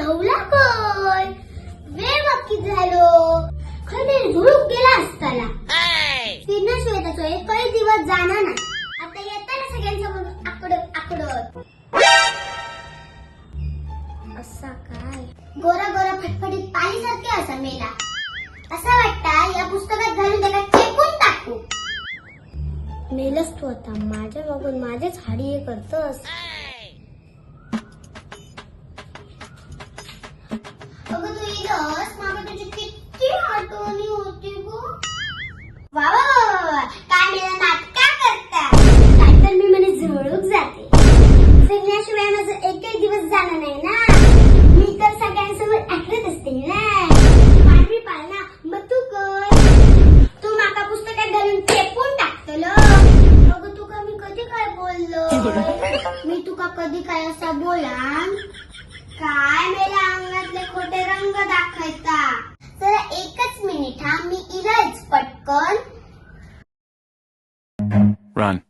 धावला कोण वेळ बाकी झालो खरे झुळूक गेला असताना फिरण्याशिवाय त्याचो एकही दिवस जाणार नाही. आता येताना सगळ्यांसमोर आकडत असा काय गोरा गोरा फटफटीत पाणीसारखे असा मेला. असा वाटता या पुस्तकात घालून त्याला चेपून टाकू. मेलच तू आता माझ्या बघून माझेच हाडी हे करतस. अगं तू इलस मागा तुझी किती आठवणी होती गो. वा वा वा वा काय मेला नाटका करता. काय तर मी म्हणे झुळूक जाते. फिरण्याशिवाय माझं एकही दिवस जाणार नाही ना. मी तर सगळ्यांसमोर ऐकत असते ना. पांढरी पाळणा मग तू कर. तू माका पुस्तकात घालून चेपून टाकतलो. अगं तुका मी कधी काय बोललो. मी तुका कधी काय असा बोला. काय मेला अंगातले खोटे रंग दाखवता. जरा एकच मिनिट हा मी इलाज पटकन. Run.